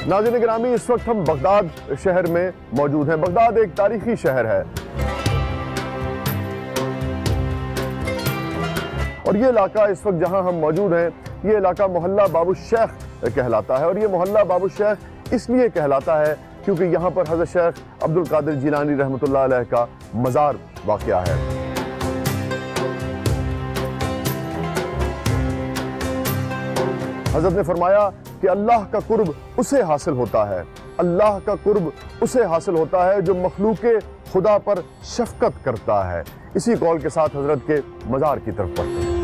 नाज़रीन गिरामी, इस वक्त हम बगदाद शहर में मौजूद हैं। बगदाद एक तारीखी शहर है और ये इलाका इस वक्त जहां हम मौजूद हैं, ये इलाका मोहल्ला बाबू शेख कहलाता है। और ये मोहल्ला बाबू शेख इसलिए कहलाता है क्योंकि यहाँ पर हज़रत शेख अब्दुल कादिर जिलानी रहमतुल्लाह अलैह का मज़ार वाक़या है। हज़रत ने फरमाया कि अल्लाह का कुर्ब उसे हासिल होता है, अल्लाह का कुर्ब उसे हासिल होता है जो मखलूक़े खुदा पर शफ़क़त करता है। इसी कौल के साथ हज़रत के मज़ार की तरफ बढ़ते हैं।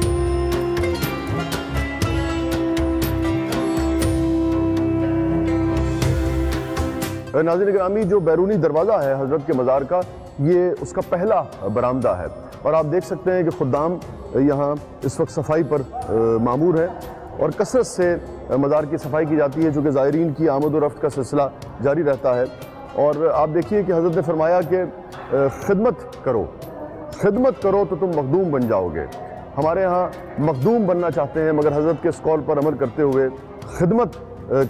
नाज़रीन गिरामी, जो बैरूनी दरवाज़ा है हज़रत के मज़ार का, ये उसका पहला बरामदा है और आप देख सकते हैं कि खुद्दाम यहाँ इस वक्त सफाई पर मामूर है और कसरत से मज़ार की सफाई की जाती है, चूँकि ज़ायरीन की आमद और रफ्त का सिलसिला जारी रहता है। और आप देखिए कि हज़रत ने फरमाया कि खिदमत करो तो तुम मखदूम बन जाओगे। हमारे यहाँ मखदूम बनना चाहते हैं, मगर हज़रत के इस कौल पर अमल करते हुए खिदमत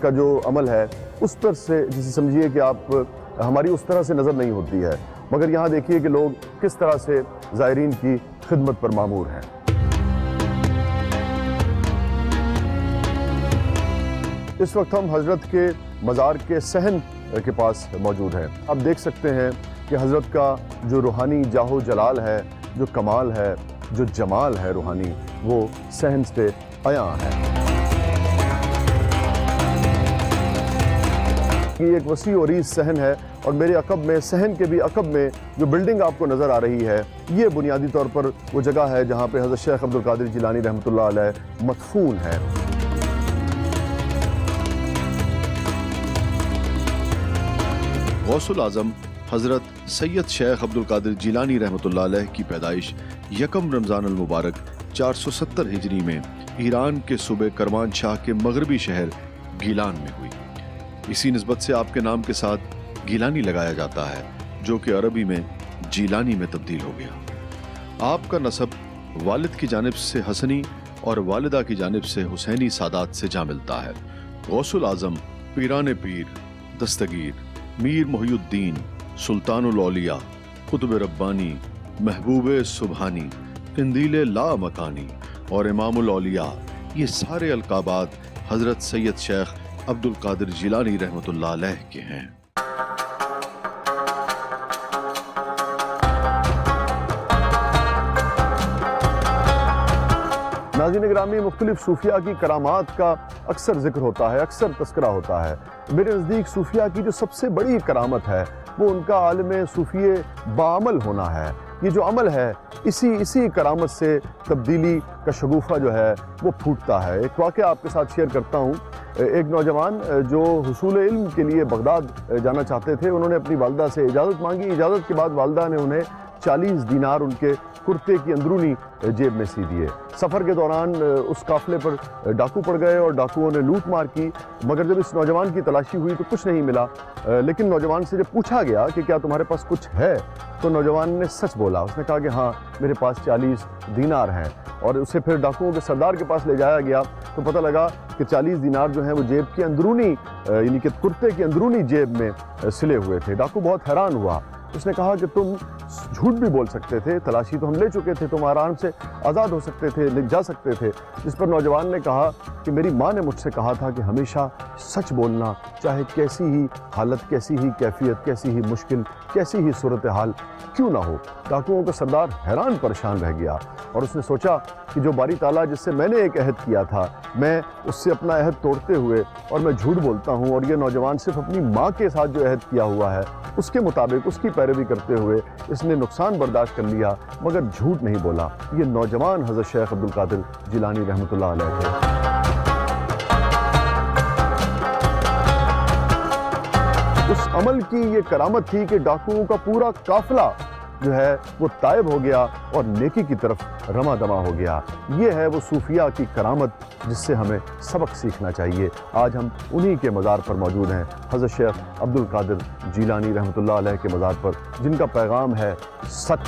का जो अमल है उस पर से, जिसे समझिए कि आप हमारी उस तरह से नज़र नहीं होती है, मगर यहाँ देखिए कि लोग किस तरह से ज़ायरीन की खिदमत पर मामूर हैं। इस वक्त हम हज़रत के मज़ार के सहन के पास मौजूद हैं। आप देख सकते हैं कि हज़रत का जो रूहानी जाहो जलाल है, जो कमाल है, जो जमाल है रूहानी, वो सहन से आया है। ये एक वसी और ईज़ सहन है और मेरे अकब में, सहन के भी अकब में जो बिल्डिंग आपको नज़र आ रही है, ये बुनियादी तौर पर वो जगह है जहाँ पे हज़रत शेख अब्दुल कादिर जिलानी रहमतुल्लाह अलैह मदफून है। गौसुल आज़म हज़रत सैयद शेख अब्दुल कादिर जिलानी रहमतुल्लाह अलैह की पैदाइश 1 रमज़ान अल मुबारक 470 हिजरी में ईरान के सूबे करमान शाह के मगरबी शहर गीलान में हुई। इसी निस्बत से आपके नाम के साथ गीलानी लगाया जाता है, जो कि अरबी में जीलानी में तब्दील हो गया। आपका नसब वालिद की जानिब से हसनी और वालिदा की जानिब से हुसैनी सादात से जा मिलता है। गौसुल आज़म पीरान पीर, दस्तगीर, मीर मोहिउद्दीन, सुल्तानुल औलिया, कुतुब रब्बानी, महबूब सुबहानी, कंदील ला मकानी और इमामुल औलिया, ये सारे अलकाबात हज़रत सैयद शेख अब्दुल कादिर जिलानी रहमतुल्लाह अलैह के हैं। नाज़रीन गिरामी, मुख्तलिफ सूफिया की करामात का अक्सर जिक्र होता है, अक्सर तस्करा होता है। मेरे नज़दीक सूफिया की जो सबसे बड़ी करामत है वो उनका आलिम सूफिये बाअमल होना है। ये जो अमल है, इसी करामत से तब्दीली का शगुफ़ा जो है वो फूटता है। एक वाक़या आपके साथ शेयर करता हूँ। एक नौजवान जो हुसूल इल्म के लिए बगदाद जाना चाहते थे, उन्होंने अपनी वालिदा से इजाज़त मांगी। इजाज़त के बाद वालिदा ने उन्हें 40 दीनार उनके कुर्ते की अंदरूनी जेब में सी दिए। सफ़र के दौरान उस काफ़िले पर डाकू पड़ गए और डाकुओं ने लूट मार की, मगर जब इस नौजवान की तलाशी हुई तो कुछ नहीं मिला। लेकिन नौजवान से जब पूछा गया कि क्या तुम्हारे पास कुछ है, तो नौजवान ने सच बोला। उसने कहा कि हाँ, मेरे पास 40 दीनार हैं। और उसे फिर डाकुओं के सरदार के पास ले जाया गया तो पता लगा कि 40 दीनार जो हैं वो जेब की अंदरूनी, यानी कि कुर्ते की अंदरूनी जेब में सिले हुए थे। डाकू बहुत हैरान हुआ। उसने कहा कि तुम झूठ भी बोल सकते थे, तलाशी तो हम ले चुके थे, तुम आराम से आज़ाद हो सकते थे, ले जा सकते थे। जिस पर नौजवान ने कहा कि मेरी माँ ने मुझसे कहा था कि हमेशा सच बोलना, चाहे कैसी ही हालत, कैसी ही कैफियत, कैसी ही मुश्किल, कैसी ही सूरत हाल क्यों ना हो। डाकुओं का सरदार हैरान परेशान रह गया और उसने सोचा कि जो बारी ताला जिससे मैंने एक अहद किया था, मैं उससे अपना अहद तोड़ते हुए और मैं झूठ बोलता हूँ, और ये नौजवान सिर्फ अपनी माँ के साथ जो अहद किया हुआ है उसके मुताबिक, उसकी पैरवी करते हुए इसने नुकसान बर्दाश्त कर लिया, मगर झूठ नहीं बोला। ये नौजवान हज़रत शेख अब्दुल कादिर जिलानी रहमतुल्लाह अलैह थे। उस अमल की ये करामत थी कि डाकुओं का पूरा काफिला जो है वो तायब हो गया और नेकी की तरफ रमा दमा हो गया। ये है वो सूफिया की करामत जिससे हमें सबक सीखना चाहिए। आज हम उन्हीं के मज़ार पर मौजूद हैं, हज़रत शेख अब्दुल कादिर जिलानी रहमतुल्लाह अलैह के मज़ार पर, जिनका पैगाम है सच।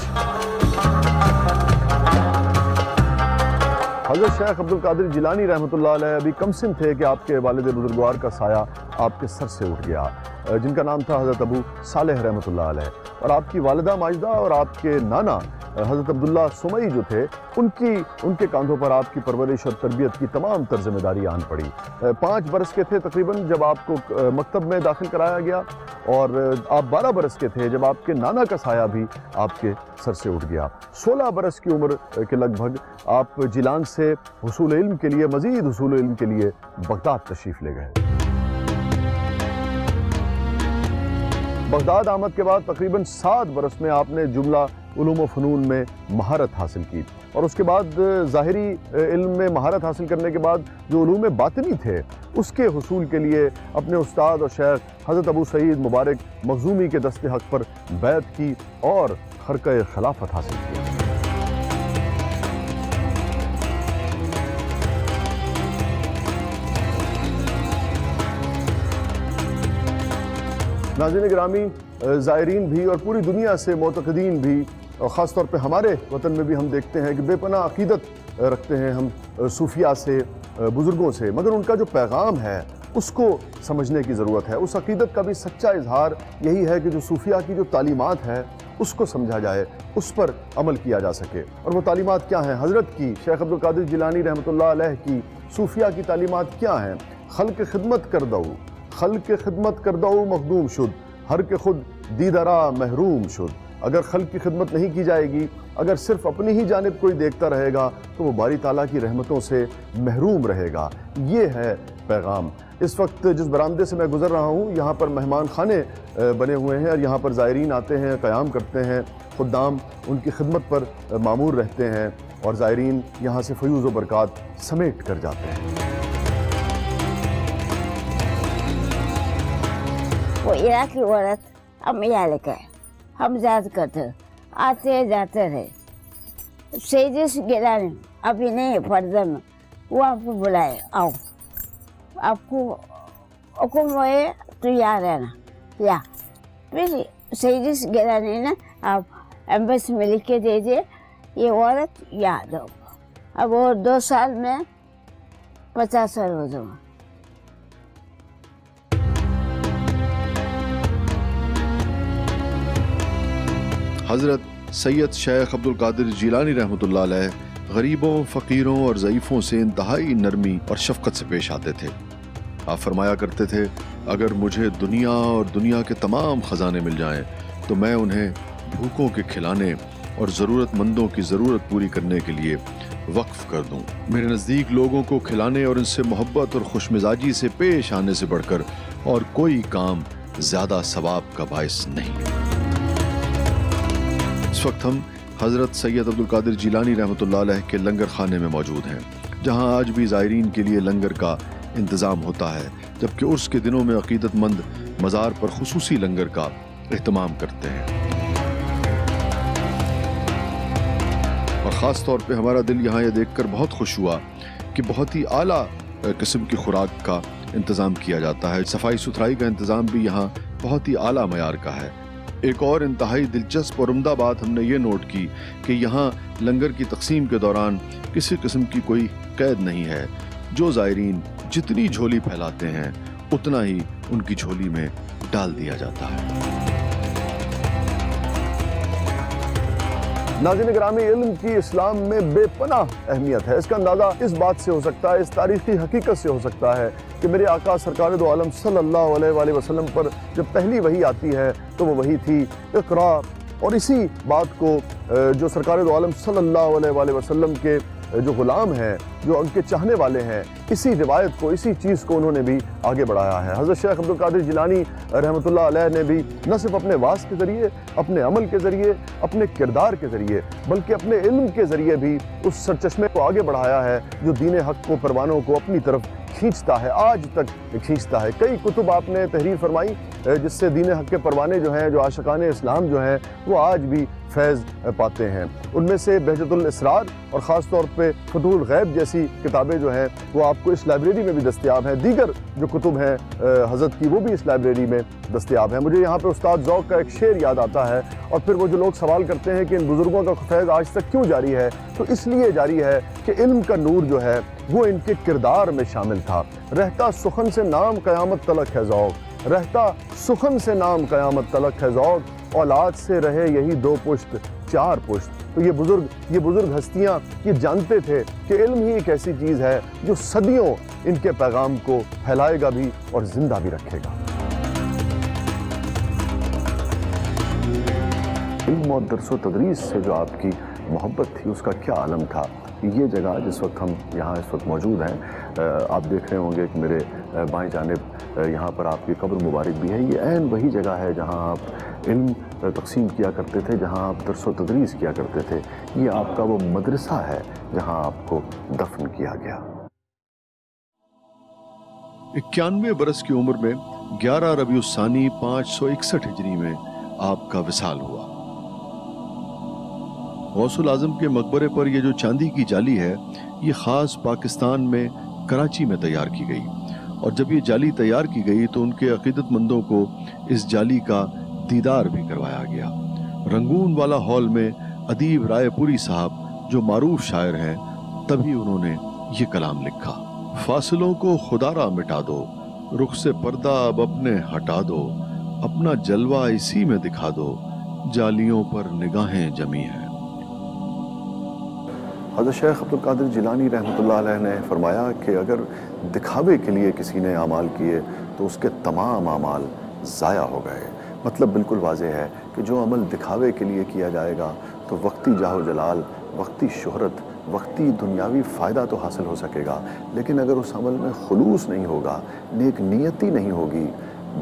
हज़रत शेख अब्दुल कादिर जिलानी रहमतुल्लाह अलैह अभी कम सिन थे कि आपके वालिद बुजुर्गवार का साया आपके सर से उठ गया, जिनका नाम था हज़रत अबू सालेह रहमतुल्लाह अलैह। और आपकी वालिदा माजिदा और आपके नाना हज़रत अब्दुल्ला सुमई जो थे, उनके कांधों पर आपकी परवरिश और तरबियत की तमाम तर जिम्मेदारी आन पड़ी। 5 बरस के थे तकरीबन जब आपको मकतब में दाखिल कराया गया, और आप 12 बरस के थे जब आपके नाना का साया भी आपके सर से उठ गया। 16 बरस की उम्र के लगभग आप जिलान से हुसूल इल्म के लिए, मज़ीद हुसूल इल्म के लिए बगदाद तशरीफ़ ले गए। बगदाद आमद के बाद तकरीबन 7 बरस में आपने जुमला उलूम व फ़नून में महारत हासिल की, और उसके बाद ज़ाहिरी इल्म में महारत हासिल करने के बाद जो उलूम बातिनी थे उसके हुसूल के लिए अपने उस्ताद और शेख हज़रत अबू सईद मुबारक मखज़ूमी के दस्ते हक़ पर बैत की और खरक़े खिलाफत हासिल की। नाज़रीन गिरामी, ज़ायरीन भी और पूरी दुनिया से मोतक़दीन भी, और ख़ास तौर पे हमारे वतन में भी हम देखते हैं कि बेपनाह अक़ीदत रखते हैं हम सूफिया से, बुज़ुर्गों से, मगर उनका जो पैगाम है उसको समझने की ज़रूरत है। उस अक़ीदत का भी सच्चा इजहार यही है कि जो सूफिया की जो तालीमात है उसको समझा जाए, उस पर अमल किया जा सके। और वो तालीमात क्या हैं? हज़रत की, शेख अब्दुल कादिर जिलानी रहमतुल्लाह अलैह की सूफिया की तालीमात क्या हैं? खल्क़ खिदमत कर दो, खल्क़ खिदमत कर दो मखदूम शुद, हर के खुद दीदरा महरूम शुद। अगर खल्क़ की खिदमत नहीं की जाएगी, अगर सिर्फ अपनी ही जानिब कोई देखता रहेगा तो वो बारी ताला की रहमतों से महरूम रहेगा। ये है पैगाम। इस वक्त जिस बरामदे से मैं गुज़र रहा हूँ, यहाँ पर मेहमान खाने बने हुए हैं और यहाँ पर ज़ायरीन आते हैं, क़याम करते हैं, खुद्दाम उनकी खिदमत पर मामूर रहते हैं, और ज़ायरीन यहाँ से फ़यूज़ व बरक़ात समेट कर जाते हैं। वो इराकी औरत अब यहाँ का हम याद करते आते जाते रहे। सेजिस गिलानी अभी नहीं है पर्दा में, वो आपको बुलाए, आओ आपको हुक्म है तो यहाँ रहना, या फिर सेजिस गिलानी ना आप एम्बेसी में लिख के दे दिए, ये औरत याद हो। अब वो 2 साल में 50 साल हो जाऊँगा। हज़रत सैयद शेख अब्दुल कादिर जिलानी रहमतुल्लाह अलैह गरीबों, फ़कीरों और ज़ईफ़ों से इंतहाई नरमी और शफ़क़त से पेश आते थे। आप फरमाया करते थे, अगर मुझे दुनिया और दुनिया के तमाम ख़जाने मिल जाएं तो मैं उन्हें भूखों के खिलाने और ज़रूरतमंदों की ज़रूरत पूरी करने के लिए वक्फ़ कर दूँ। मेरे नज़दीक लोगों को खिलाने और इनसे मोहब्बत और खुशमिजाजी से पेश आने से बढ़कर और कोई काम ज़्यादा सवाब का बाइस नहीं। इस वक्त हम हज़रत सैयद अब्दुल कादिर जिलानी रहमतुल्लाह अलैह के लंगर खाने में मौजूद हैं, जहां आज भी ज़ायरीन के लिए लंगर का इंतज़ाम होता है, जबकि उर्स के दिनों में अक़ीदतमंद मज़ार पर खुसूसी लंगर का एहतमाम करते हैं। और ख़ास तौर पे हमारा दिल यहाँ ये देखकर बहुत खुश हुआ कि बहुत ही आला किस्म की खुराक का इंतज़ाम किया जाता है। सफाई सुथराई का इंतज़ाम भी यहाँ बहुत ही आला मयार का है। एक और इंतहाई दिलचस्प और उम्दा बात हमने ये नोट की कि यहाँ लंगर की तकसीम के दौरान किसी किस्म की कोई कैद नहीं है। जो ज़ायरीन जितनी झोली फैलाते हैं उतना ही उनकी झोली में डाल दिया जाता है। नाज़रीन गिरामी, इल्म की इस्लाम में बेपनाह अहमियत है। इसका अंदाज़ा इस बात से हो सकता है, इस तारीख़ी हकीकत से हो सकता है कि मेरे आका सरकार दो आलम सल्लल्लाहु अलैहि वसल्लम पर जब पहली वही आती है तो वो वही थी इक़रा। और इसी बात को जो सरकार दो आलम सल्लल्लाहु अलैहि वसल्लम के जो ग़ुलाम हैं, जो उनके चाहने वाले हैं, इसी रिवायत को, इसी चीज़ को उन्होंने भी आगे बढ़ाया है। हज़रत शेख अब्दुल कादिर जिलानी रहमतुल्लाह अलैह ने भी न सिर्फ अपने वास के ज़रिए, अपने अमल के ज़रिए, अपने किरदार के ज़रिए, बल्कि अपने इल्म के ज़रिए भी उस सरचश्मे को आगे बढ़ाया है जो दीन हक़ को, परवानों को अपनी तरफ खींचता है, आज तक खींचता है। कई कुतुब आपने तहरीर फरमाई जिससे दीन हक के परवाने जो हैं, जो आशिकाने इस्लाम जो हैं, वो आज भी फैज़ पाते हैं। उनमें से बहजतुल इसरार और ख़ास तौर पे फतहुल गैब जैसी किताबें जो हैं वो आपको इस लाइब्रेरी में भी दस्तयाब हैं। दीगर जो कुतुब हैं हज़रत की वो भी इस लाइब्रेरी में दस्तयाब हैं। मुझे यहाँ पे उस्ताद ज़ौक़ का एक शेर याद आता है, और फिर वो जो लोग सवाल करते हैं कि इन बुज़ुर्गों का फैज़ आज तक क्यों जारी है, तो इसलिए जारी है कि इल्म का नूर जो है वो इनके किरदार में शामिल था। रहता सुखन से नाम क़यामत तलक है ज़ौक़, रहता सुखन से नाम क़यामत तलक है ज़ौक़, औलाद से रहे यही 2 पुश्त 4 पुश्त। तो ये बुजुर्ग हस्तियाँ ये जानते थे कि इल्म ही एक ऐसी चीज़ है जो सदियों इनके पैगाम को फैलाएगा भी और जिंदा भी रखेगा। इल्म और दर्स तदरीस से जो आपकी मोहब्बत थी उसका क्या आलम था। ये जगह जिस वक्त हम यहाँ इस वक्त मौजूद हैं, आप देख रहे होंगे कि मेरे बाएं जानिब यहाँ पर आपकी कब्र मुबारक भी है। ये ऐन वही जगह है जहाँ आप इल्म तकसीम किया करते थे, जहाँ आप दर्स तदरीस किया करते थे। ये आपका वो मदरसा है जहाँ आपको दफन किया गया। 91 बरस की उम्र में 11 रबी उस-सानी 561 हिजरी में आपका विसाल हुआ। गौसुल आजम के मकबरे पर यह जो चांदी की जाली है, ये ख़ास पाकिस्तान में कराची में तैयार की गई, और जब ये जाली तैयार की गई तो उनके अक़ीदतमंदों को इस जाली का दीदार भी करवाया गया। रंगून वाला हॉल में अदीब रायपुरी साहब जो मारूफ शायर हैं, तभी उन्होंने ये कलाम लिखा। फासिलों को खुदारा मिटा दो, रुख से पर्दा अब अपने हटा दो, अपना जलवा इसी में दिखा दो, जालियों पर निगाहें जमी हैं। हज़रत शेख अब्दुल कादिर जिलानी रहमतुल्लाह अलैह ने फरमाया कि अगर दिखावे के लिए किसी ने अमाल किए तो उसके तमाम अमाल ज़ाया हो गए। मतलब बिल्कुल वाज़ेह है कि जो अमल दिखावे के लिए किया जाएगा तो वक्ती जाहो जलाल, वक्ती शोहरत, वक्ती दुनियावी फ़ायदा तो हासिल हो सकेगा, लेकिन अगर उस अमल में खुलूस नहीं होगा, नेक नियति नहीं होगी,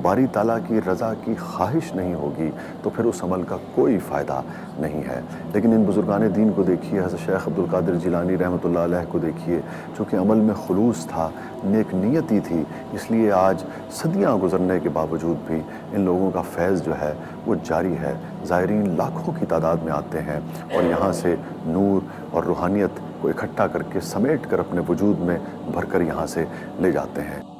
बारी ताला की रज़ा की ख्वाहिश नहीं होगी, तो फिर उस अमल का कोई फ़ायदा नहीं है। लेकिन इन बुज़ुर्गान दीन को देखिए, हज़रत शेख अब्दुल कादिर जिलानी रहमतुल्लाह अलैह को देखिए, चूँकि अमल में खुलूस था, नेक नियति थी, इसलिए आज सदियाँ गुज़रने के बावजूद भी इन लोगों का फैज़ जो है वो जारी है। ज़ायरीन लाखों की तादाद में आते हैं और यहाँ से नूर और रूहानियत को इकट्ठा करके समेट कर अपने वजूद में भर कर यहाँ से ले जाते हैं।